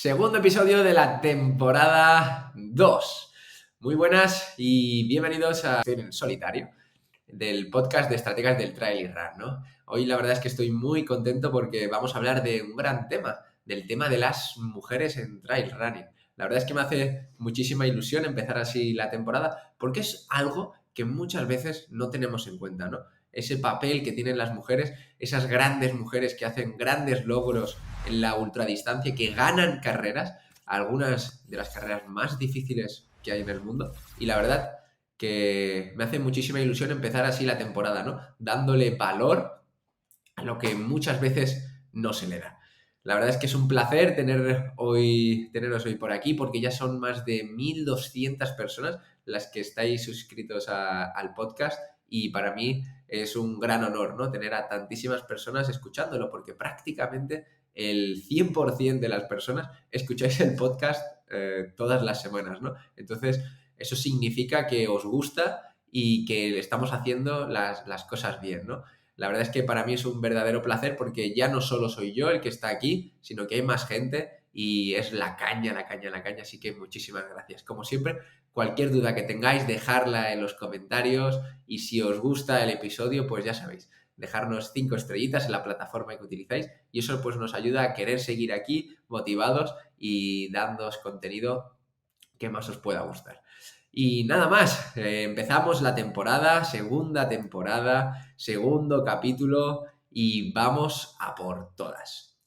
Segundo episodio de la temporada 2. Muy buenas y bienvenidos a en solitario del podcast de estrategas del trail y run, ¿no? Hoy la verdad es que estoy muy contento porque vamos a hablar de un gran tema, del tema de las mujeres en trail running. La verdad es que me hace muchísima ilusión empezar así la temporada porque es algo que muchas veces no tenemos en cuenta, ¿no? Ese papel que tienen las mujeres, esas grandes mujeres que hacen grandes logros en la ultradistancia, que ganan carreras, algunas de las carreras más difíciles que hay en el mundo. Y la verdad que me hace muchísima ilusión empezar así la temporada, ¿no? Dándole valor a lo que muchas veces no se le da. La verdad es que es un placer teneros hoy por aquí porque ya son más de 1.200 personas las que estáis suscritos al podcast y para mí es un gran honor, ¿no? Tener a tantísimas personas escuchándolo porque prácticamente el 100% de las personas escucháis el podcast todas las semanas, ¿no? Entonces, eso significa que os gusta y que estamos haciendo las cosas bien, ¿no? La verdad es que para mí es un verdadero placer porque ya no solo soy yo el que está aquí, sino que hay más gente y es la caña, la caña, la caña. Así que muchísimas gracias. Como siempre, cualquier duda que tengáis, dejadla en los comentarios y si os gusta el episodio, pues ya sabéis, dejarnos 5 estrellitas en la plataforma que utilizáis y eso pues nos ayuda a querer seguir aquí motivados y dándoos contenido que más os pueda gustar. Y nada más, empezamos la temporada, segunda temporada, segundo capítulo y vamos a por todas.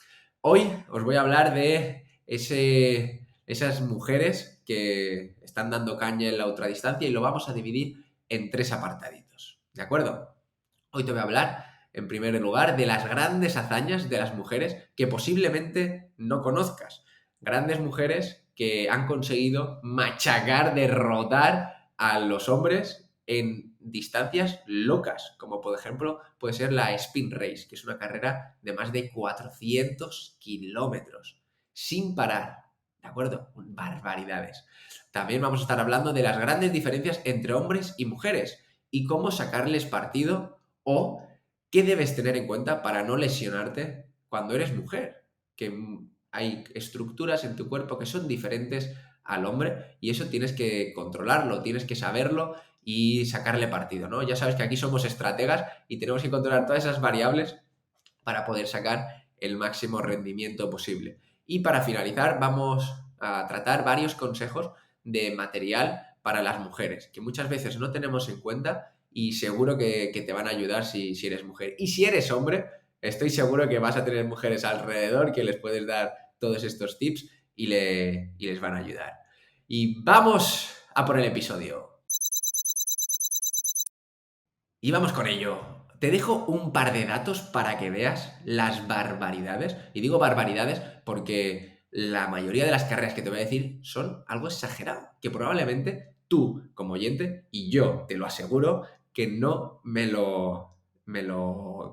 Hoy os voy a hablar de esas mujeres que están dando caña en la ultradistancia y lo vamos a dividir en 3 apartaditos, ¿de acuerdo? Hoy te voy a hablar, en primer lugar, de las grandes hazañas de las mujeres que posiblemente no conozcas. Grandes mujeres que han conseguido machacar, derrotar a los hombres en distancias locas, como por ejemplo puede ser la Spin Race, que es una carrera de más de 400 kilómetros, sin parar, ¿de acuerdo? Barbaridades. También vamos a estar hablando de las grandes diferencias entre hombres y mujeres y cómo sacarles partido o qué debes tener en cuenta para no lesionarte cuando eres mujer, que hay estructuras en tu cuerpo que son diferentes al hombre y eso tienes que controlarlo, tienes que saberlo y sacarle partido, ¿no? Ya sabes que aquí somos estrategas y tenemos que controlar todas esas variables para poder sacar el máximo rendimiento posible. Y para finalizar vamos a tratar varios consejos de material para las mujeres, que muchas veces no tenemos en cuenta y seguro que te van a ayudar si eres mujer. Y si eres hombre, estoy seguro que vas a tener mujeres alrededor que les puedes dar todos estos tips y les van a ayudar. Y vamos a por el episodio. Y vamos con ello. Te dejo un par de datos para que veas las barbaridades. Y digo barbaridades porque la mayoría de las carreras que te voy a decir son algo exagerado. Que probablemente tú, como oyente, y yo te lo aseguro, que no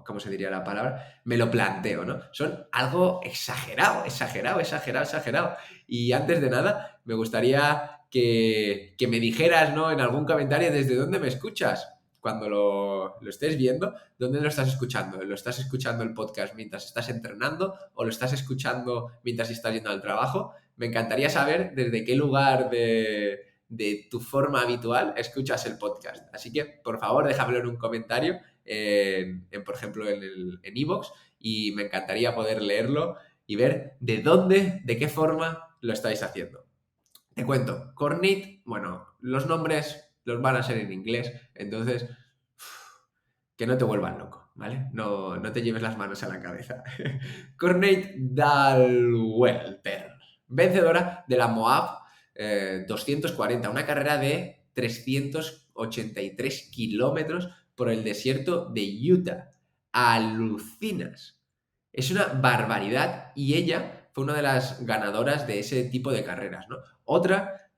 ¿cómo se diría la palabra? Me lo planteo, ¿no? Son algo exagerado, exagerado, exagerado, exagerado. Y antes de nada, me gustaría que me dijeras, ¿no? En algún comentario desde dónde me escuchas cuando lo estés viendo, ¿dónde lo estás escuchando? ¿Lo estás escuchando el podcast mientras estás entrenando o lo estás escuchando mientras estás yendo al trabajo? Me encantaría saber desde qué lugar de tu forma habitual escuchas el podcast. Así que, por favor, déjamelo en un comentario, por ejemplo, en iVoox, y me encantaría poder leerlo y ver de dónde, de qué forma lo estáis haciendo. Te cuento, Cornit, bueno, los nombres los van a ser en inglés, entonces que no te vuelvan loco, ¿vale? No te lleves las manos a la cabeza. Cornate Dalwelter, vencedora de la Moab 240, una carrera de 383 kilómetros por el desierto de Utah. Alucinas. Es una barbaridad y ella fue una de las ganadoras de ese tipo de carreras, ¿no? Otra,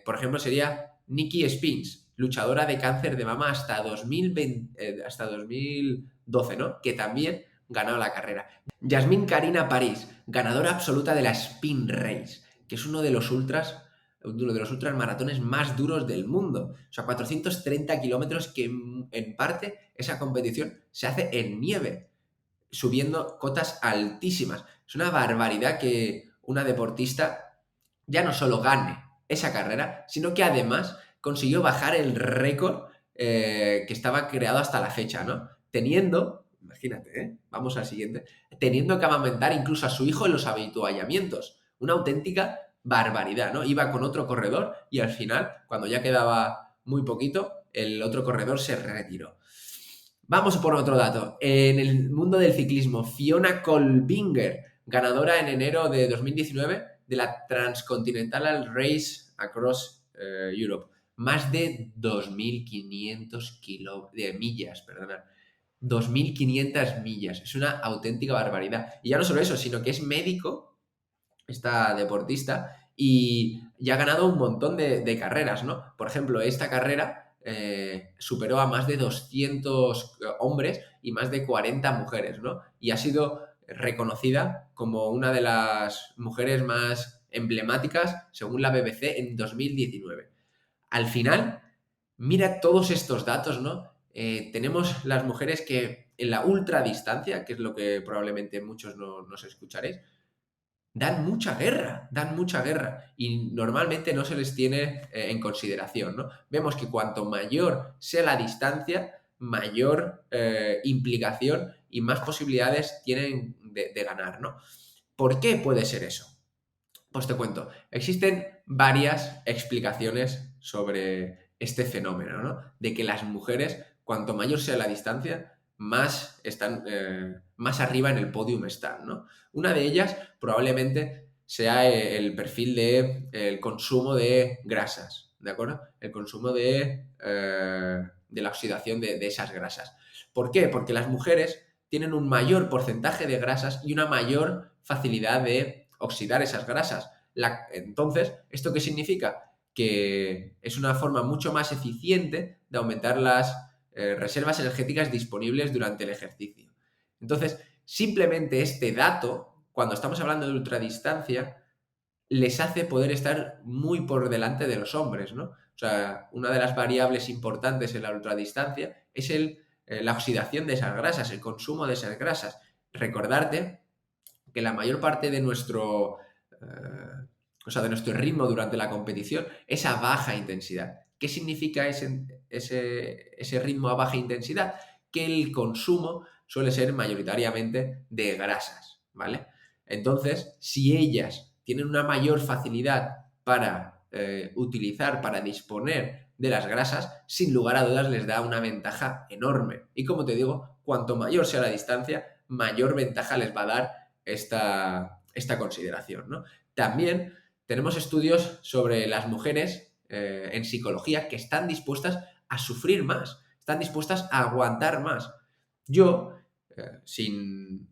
por ejemplo, sería Nikki Spinks, luchadora de cáncer de mama hasta 2012, ¿no? Que también ganó la carrera. Yasmín Karina París, ganadora absoluta de la Spin Race, que es uno de los ultramaratones más duros del mundo. O sea, 430 kilómetros que en parte esa competición se hace en nieve, subiendo cotas altísimas. Es una barbaridad que una deportista ya no solo gane esa carrera, sino que además consiguió bajar el récord que estaba creado hasta la fecha, ¿no? Imagínate, vamos al siguiente, teniendo que amamentar incluso a su hijo en los habituallamientos. Una auténtica barbaridad, ¿no? Iba con otro corredor y al final, cuando ya quedaba muy poquito, el otro corredor se retiró. Vamos por otro dato. En el mundo del ciclismo, Fiona Kolbinger, ganadora en enero de 2019 de la Transcontinental Race Across Europe. Más de 2.500 millas, perdona. 2.500 millas. Es una auténtica barbaridad. Y ya no solo eso, sino que es médico, esta deportista, y ya ha ganado un montón de carreras, ¿no? Por ejemplo, esta carrera superó a más de 200 hombres y más de 40 mujeres, ¿no? Y ha sido reconocida como una de las mujeres más emblemáticas según la BBC en 2019. Al final, mira todos estos datos, ¿no? Tenemos las mujeres que en la ultradistancia, que es lo que probablemente muchos no nos escucharéis, dan mucha guerra y normalmente no se les tiene en consideración, ¿no? Vemos que cuanto mayor sea la distancia, mayor implicación y más posibilidades tienen de ganar, ¿no? ¿Por qué puede ser eso? Pues te cuento, existen varias explicaciones sobre este fenómeno, ¿no? De que las mujeres, cuanto mayor sea la distancia, más están, más arriba en el podium están, ¿no? Una de ellas probablemente sea el perfil de el consumo de grasas, ¿de acuerdo? El consumo de la oxidación de esas grasas. ¿Por qué? Porque las mujeres tienen un mayor porcentaje de grasas y una mayor facilidad de oxidar esas grasas. Entonces, ¿esto qué significa? Que es una forma mucho más eficiente de aumentar las reservas energéticas disponibles durante el ejercicio. Entonces, simplemente este dato, cuando estamos hablando de ultradistancia, les hace poder estar muy por delante de los hombres, ¿no? O sea, una de las variables importantes en la ultradistancia es la oxidación de esas grasas, el consumo de esas grasas. Recordarte que la mayor parte de de nuestro ritmo durante la competición es a baja intensidad. ¿Qué significa ese ritmo a baja intensidad? Que el consumo suele ser mayoritariamente de grasas, ¿vale? Entonces, si ellas tienen una mayor facilidad para utilizar, para disponer de las grasas, sin lugar a dudas les da una ventaja enorme. Y como te digo, cuanto mayor sea la distancia, mayor ventaja les va a dar esta consideración, ¿no? También tenemos estudios sobre las mujeres en psicología que están dispuestas a sufrir más, están dispuestas a aguantar más. Yo, sin...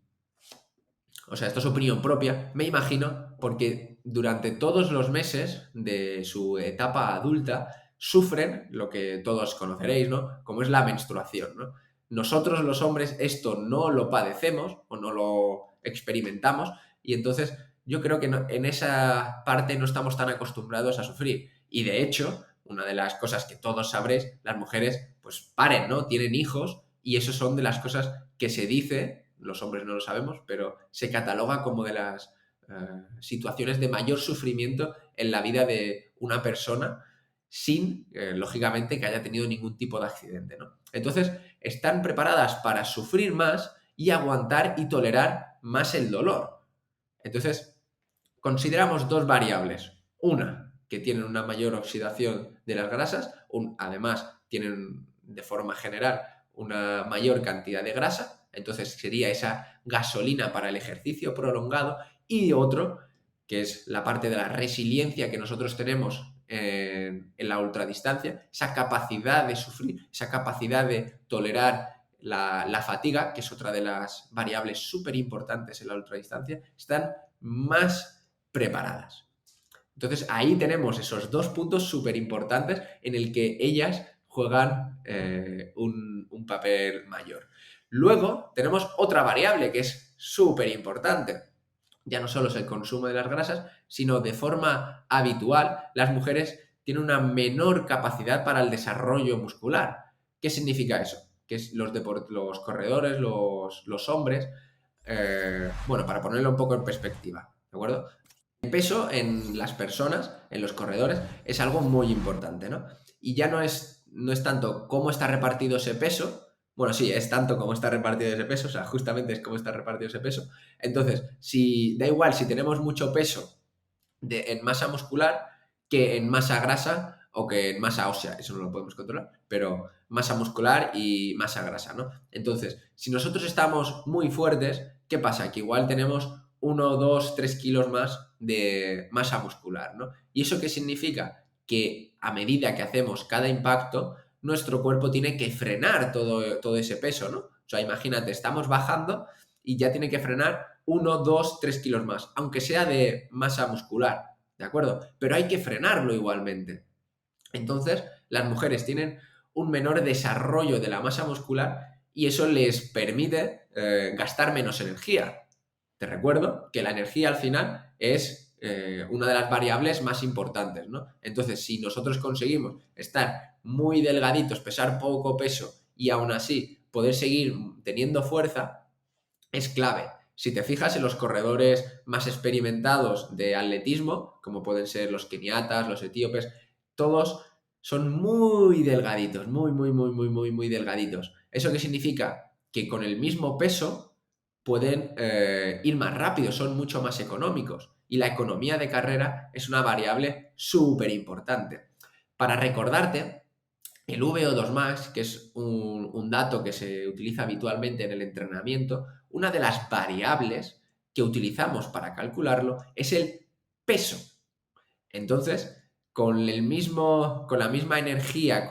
O sea, esto es opinión propia, me imagino, porque durante todos los meses de su etapa adulta sufren lo que todos conoceréis, ¿no? Como es la menstruación, ¿no? Nosotros los hombres esto no lo padecemos o no lo experimentamos y entonces yo creo que en esa parte no estamos tan acostumbrados a sufrir. Y de hecho, una de las cosas que todos sabréis, las mujeres pues paren, ¿no? Tienen hijos y eso son de las cosas que se dice, los hombres no lo sabemos, pero se cataloga como de las situaciones de mayor sufrimiento en la vida de una persona sin, lógicamente, que haya tenido ningún tipo de accidente, ¿no? Entonces, están preparadas para sufrir más y aguantar y tolerar más el dolor. Entonces, consideramos dos variables. Una, que tienen una mayor oxidación de las grasas, además tienen de forma general una mayor cantidad de grasa, entonces sería esa gasolina para el ejercicio prolongado, y otro, que es la parte de la resiliencia que nosotros tenemos en la ultradistancia, esa capacidad de sufrir, esa capacidad de tolerar la fatiga, que es otra de las variables súper importantes en la ultradistancia, están más preparadas. Entonces ahí tenemos esos dos puntos súper importantes en el que ellas juegan un papel mayor. Luego tenemos otra variable que es súper importante. Ya no solo es el consumo de las grasas, sino de forma habitual las mujeres tienen una menor capacidad para el desarrollo muscular. ¿Qué significa eso? Que los corredores, los hombres, bueno, para ponerlo un poco en perspectiva, ¿de acuerdo? El peso en las personas, en los corredores, es algo muy importante, ¿no? Y ya no es tanto cómo está repartido ese peso, bueno, sí, es tanto cómo está repartido ese peso, o sea, justamente es cómo está repartido ese peso. Entonces, si da igual si tenemos mucho peso en masa muscular que en masa grasa o que en masa ósea, eso no lo podemos controlar, pero masa muscular y masa grasa, ¿no? Entonces, si nosotros estamos muy fuertes, ¿qué pasa? Que igual tenemos 1, 2, 3 kilos más de masa muscular, ¿no? ¿Y eso qué significa? Que a medida que hacemos cada impacto, nuestro cuerpo tiene que frenar todo ese peso, ¿no? O sea, imagínate, estamos bajando y ya tiene que frenar 1, 2, 3 kilos más, aunque sea de masa muscular, ¿de acuerdo? Pero hay que frenarlo igualmente. Entonces, las mujeres tienen un menor desarrollo de la masa muscular y eso les permite gastar menos energía. Te recuerdo que la energía al final es una de las variables más importantes, ¿no? Entonces, si nosotros conseguimos estar muy delgaditos, pesar poco peso y aún así poder seguir teniendo fuerza, es clave. Si te fijas en los corredores más experimentados de atletismo, como pueden ser los keniatas, los etíopes, todos son muy delgaditos, muy, muy, muy, muy, muy, muy delgaditos. ¿Eso qué significa? Que con el mismo peso pueden ir más rápido, son mucho más económicos. Y la economía de carrera es una variable súper importante. Para recordarte, el VO2 max, que es un dato que se utiliza habitualmente en el entrenamiento, una de las variables que utilizamos para calcularlo es el peso. Entonces, con la misma energía,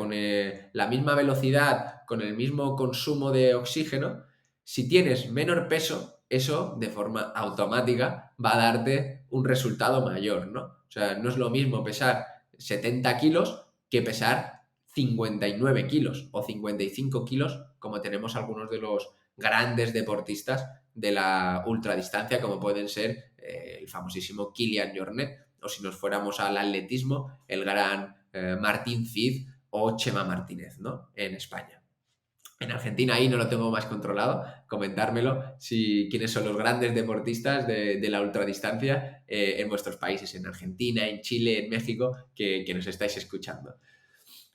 la misma velocidad, con el mismo consumo de oxígeno, si tienes menor peso, eso de forma automática va a darte un resultado mayor, ¿no? O sea, no es lo mismo pesar 70 kilos que pesar 59 kilos o 55 kilos, como tenemos algunos de los grandes deportistas de la ultradistancia, como pueden ser el famosísimo Kilian Jornet, o si nos fuéramos al atletismo, el gran Martín Cid o Chema Martínez, ¿no? En España. En Argentina ahí no lo tengo más controlado, comentármelo quiénes son los grandes deportistas de la ultradistancia en vuestros países, en Argentina, en Chile, en México, que nos estáis escuchando.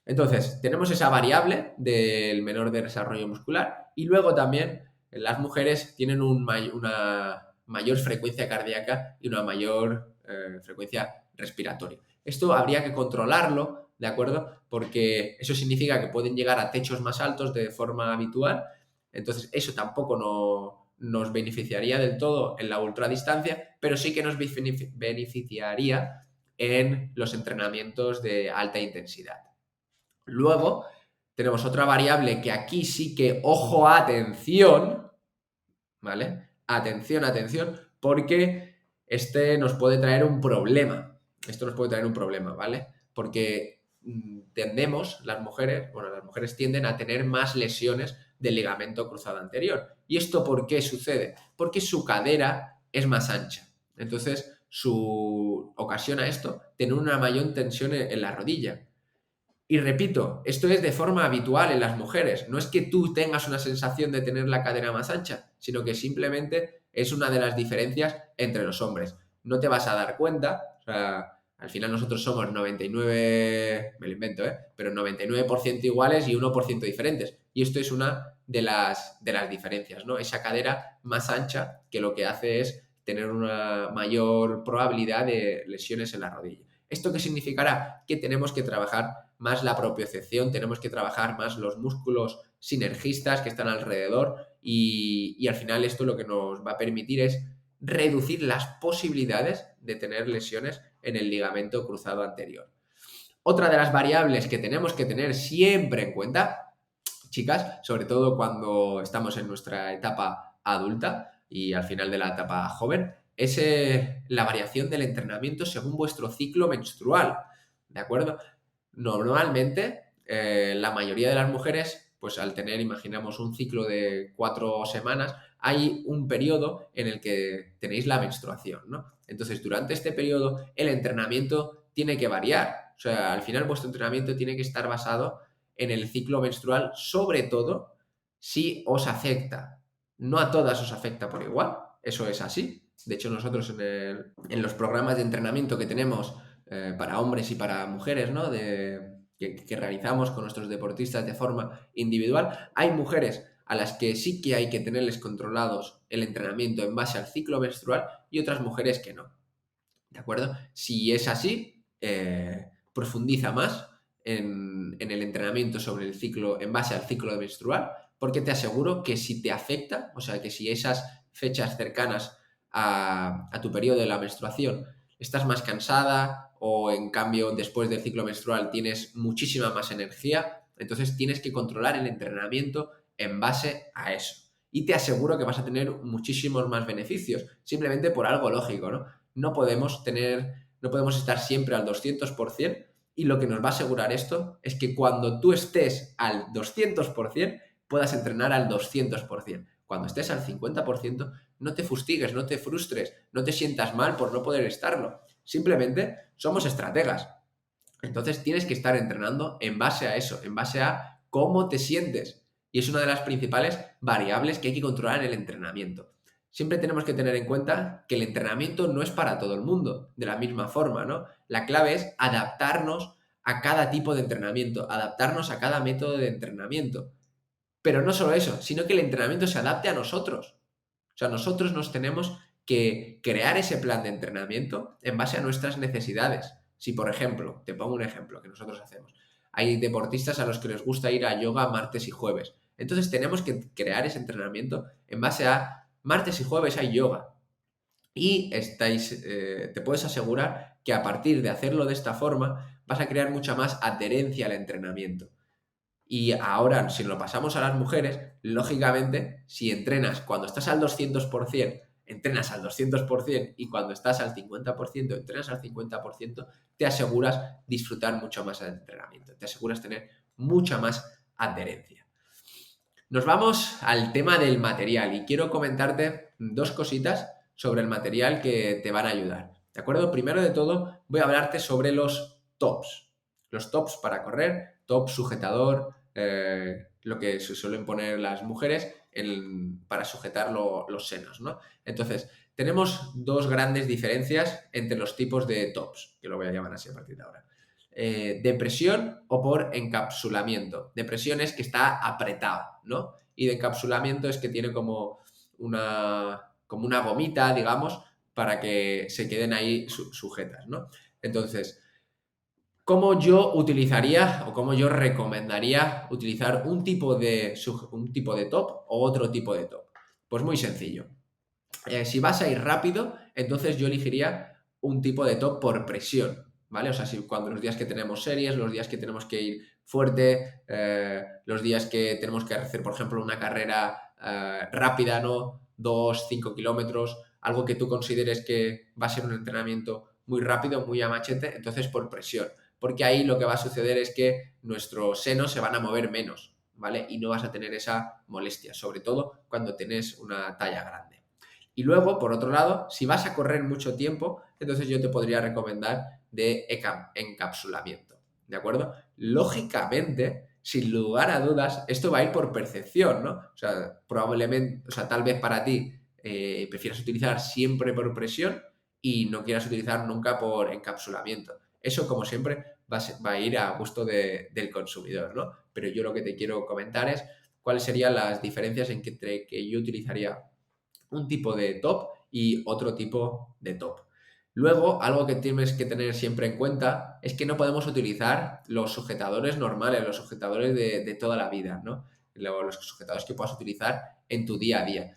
Entonces, tenemos esa variable del menor de desarrollo muscular y luego también las mujeres tienen una mayor frecuencia cardíaca y una mayor frecuencia respiratoria. Esto habría que controlarlo, ¿de acuerdo? Porque eso significa que pueden llegar a techos más altos de forma habitual, entonces eso tampoco nos beneficiaría del todo en la ultradistancia, pero sí que nos beneficiaría en los entrenamientos de alta intensidad. Luego tenemos otra variable que aquí sí que, ojo, atención, ¿vale? Atención, atención, porque este nos puede traer un problema. Esto nos puede traer un problema, ¿vale? Porque las mujeres tienden a tener más lesiones del ligamento cruzado anterior. ¿Y esto por qué sucede? Porque su cadera es más ancha. Entonces, ocasiona esto tener una mayor tensión en la rodilla. Y repito, esto es de forma habitual en las mujeres. No es que tú tengas una sensación de tener la cadera más ancha, sino que simplemente es una de las diferencias entre los hombres. No te vas a dar cuenta, o sea, al final nosotros somos 99, me lo invento, pero 99% iguales y 1% diferentes. Y esto es una de las diferencias, ¿no? Esa cadera más ancha que lo que hace es tener una mayor probabilidad de lesiones en la rodilla. ¿Esto qué significará? Que tenemos que trabajar más la propiocepción, tenemos que trabajar más los músculos sinergistas que están alrededor y al final esto lo que nos va a permitir es reducir las posibilidades de tener lesiones en el ligamento cruzado anterior. Otra de las variables que tenemos que tener siempre en cuenta, chicas, sobre todo cuando estamos en nuestra etapa adulta y al final de la etapa joven, es la variación del entrenamiento según vuestro ciclo menstrual, ¿de acuerdo? Normalmente, la mayoría de las mujeres, pues al tener, imaginamos, un ciclo de 4 semanas, hay un periodo en el que tenéis la menstruación, ¿no? Entonces, durante este periodo, el entrenamiento tiene que variar. O sea, al final vuestro entrenamiento tiene que estar basado en el ciclo menstrual, sobre todo si os afecta. No a todas os afecta por igual, eso es así, De hecho, nosotros en los programas de entrenamiento que tenemos para hombres y para mujeres, ¿no? Que realizamos con nuestros deportistas de forma individual, hay mujeres a las que sí que hay que tenerles controlados el entrenamiento en base al ciclo menstrual y otras mujeres que no. ¿De acuerdo? Si es así, profundiza más en el entrenamiento sobre el ciclo, en base al ciclo menstrual, porque te aseguro que si te afecta, o sea, que si esas fechas cercanas a tu periodo de la menstruación estás más cansada o en cambio después del ciclo menstrual tienes muchísima más energía, entonces tienes que controlar el entrenamiento en base a eso. Y te aseguro que vas a tener muchísimos más beneficios, simplemente por algo lógico, ¿no? No podemos estar siempre al 200% y lo que nos va a asegurar esto es que cuando tú estés al 200% puedas entrenar al 200%. Cuando estés al 50% no te fustigues, no te frustres, no te sientas mal por no poder estarlo. Simplemente somos estrategas. Entonces tienes que estar entrenando en base a eso, en base a cómo te sientes. Y es una de las principales variables que hay que controlar en el entrenamiento. Siempre tenemos que tener en cuenta que el entrenamiento no es para todo el mundo, de la misma forma, ¿no? La clave es adaptarnos a cada tipo de entrenamiento, adaptarnos a cada método de entrenamiento. Pero no solo eso, sino que el entrenamiento se adapte a nosotros. O sea, nosotros nos tenemos que crear ese plan de entrenamiento en base a nuestras necesidades. Si, por ejemplo, te pongo un ejemplo que nosotros hacemos, hay deportistas a los que les gusta ir a yoga martes y jueves. Entonces tenemos que crear ese entrenamiento en base a martes y jueves hay yoga. Y te puedes asegurar que a partir de hacerlo de esta forma vas a crear mucha más adherencia al entrenamiento. Y ahora, si lo pasamos a las mujeres, lógicamente, si entrenas cuando estás al 200%, entrenas al 200% y cuando estás al 50%, entrenas al 50%, te aseguras disfrutar mucho más del entrenamiento, te aseguras tener mucha más adherencia. Nos vamos al tema del material y quiero comentarte dos cositas sobre el material que te van a ayudar. ¿De acuerdo? Primero de todo, voy a hablarte sobre los tops. Los tops para correr, top sujetador, lo que se suelen poner las mujeres para sujetar los senos, ¿no? Entonces, tenemos dos grandes diferencias entre los tipos de tops, que lo voy a llamar así a partir de ahora. Depresión o por encapsulamiento. Depresión es que está apretado, ¿no? Y de encapsulamiento es que tiene como una gomita, digamos, para que se queden ahí sujetas, ¿no? Entonces, ¿cómo yo utilizaría o cómo yo recomendaría utilizar un tipo de top o otro tipo de top? Pues muy sencillo. Si vas a ir rápido, entonces yo elegiría un tipo de top por presión, ¿vale? O sea, si cuando los días que tenemos series, los días que tenemos que ir fuerte, los días que tenemos que hacer, por ejemplo, una carrera rápida, ¿no? 2, 5 kilómetros, algo que tú consideres que va a ser un entrenamiento muy rápido, muy a machete, entonces por presión. Porque ahí lo que va a suceder es que nuestros senos se van a mover menos, ¿vale? Y no vas a tener esa molestia, sobre todo cuando tenés una talla grande. Y luego, por otro lado, si vas a correr mucho tiempo, entonces yo te podría recomendar de encapsulamiento, ¿de acuerdo? Lógicamente, sin lugar a dudas, esto va a ir por percepción, ¿no? O sea, probablemente, o sea, tal vez para ti prefieras utilizar siempre por presión y no quieras utilizar nunca por encapsulamiento. Eso, como siempre, va a ir a gusto del consumidor, ¿no? Pero yo lo que te quiero comentar es cuáles serían las diferencias entre que yo utilizaría un tipo de top y otro tipo de top. Luego, algo que tienes que tener siempre en cuenta es que no podemos utilizar los sujetadores normales, los sujetadores de toda la vida, ¿no? Los sujetadores que puedas utilizar en tu día a día.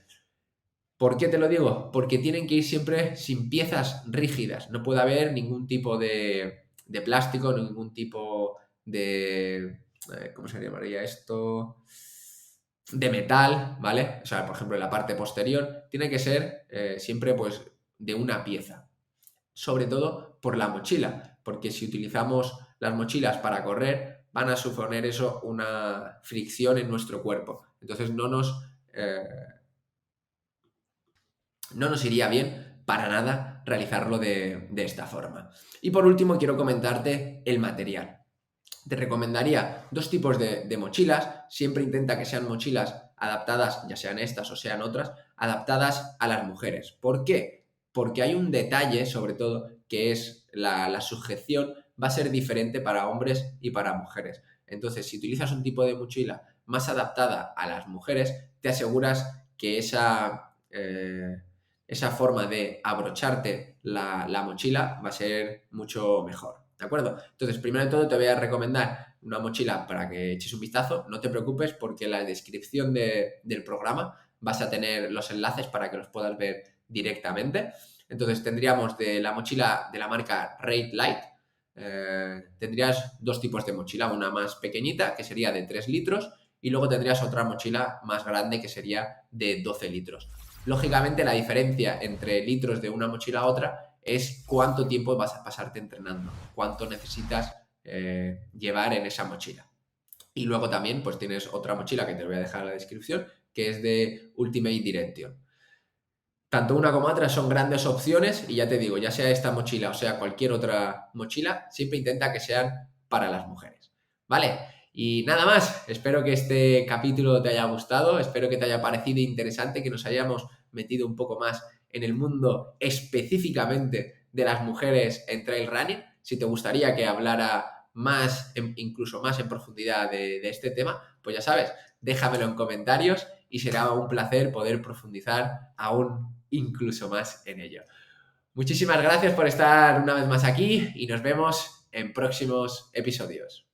¿Por qué te lo digo? Porque tienen que ir siempre sin piezas rígidas. No puede haber ningún tipo de plástico, ningún tipo de... ¿cómo se llamaría esto? De metal, ¿vale? O sea, por ejemplo, en la parte posterior, tiene que ser siempre pues de una pieza. Sobre todo por la mochila, porque si utilizamos las mochilas para correr, van a suponer eso una fricción en nuestro cuerpo. Entonces no nos iría bien para nada realizarlo de esta forma. Y por último, quiero comentarte el material. Te recomendaría dos tipos de mochilas. Siempre intenta que sean mochilas adaptadas, ya sean estas o sean otras, adaptadas a las mujeres. ¿Por qué? porque hay un detalle, sobre todo, que es la sujeción va a ser diferente para hombres y para mujeres. Entonces, si utilizas un tipo de mochila más adaptada a las mujeres, te aseguras que esa forma de abrocharte la mochila va a ser mucho mejor. ¿De acuerdo? Entonces, primero de todo, te voy a recomendar una mochila para que eches un vistazo. No te preocupes porque en la descripción del programa vas a tener los enlaces para que los puedas ver directamente. Entonces, tendríamos de la mochila de la marca Raid Light. Tendrías dos tipos de mochila, una más pequeñita que sería de 3 litros y luego tendrías otra mochila más grande que sería de 12 litros. Lógicamente la diferencia entre litros de una mochila a otra es cuánto tiempo vas a pasarte entrenando, cuánto necesitas llevar en esa mochila. Y luego también pues tienes otra mochila que te voy a dejar en la descripción que es de Ultimate Direction. Tanto una como otra son grandes opciones y ya te digo, ya sea esta mochila o sea cualquier otra mochila, siempre intenta que sean para las mujeres. ¿Vale? Y nada más, espero que este capítulo te haya gustado, espero que te haya parecido interesante, que nos hayamos metido un poco más en el mundo específicamente de las mujeres en trail running. Si te gustaría que hablara más, incluso más en profundidad de este tema, pues ya sabes, déjamelo en comentarios y será un placer poder profundizar aún incluso más en ello. Muchísimas gracias por estar una vez más aquí y nos vemos en próximos episodios.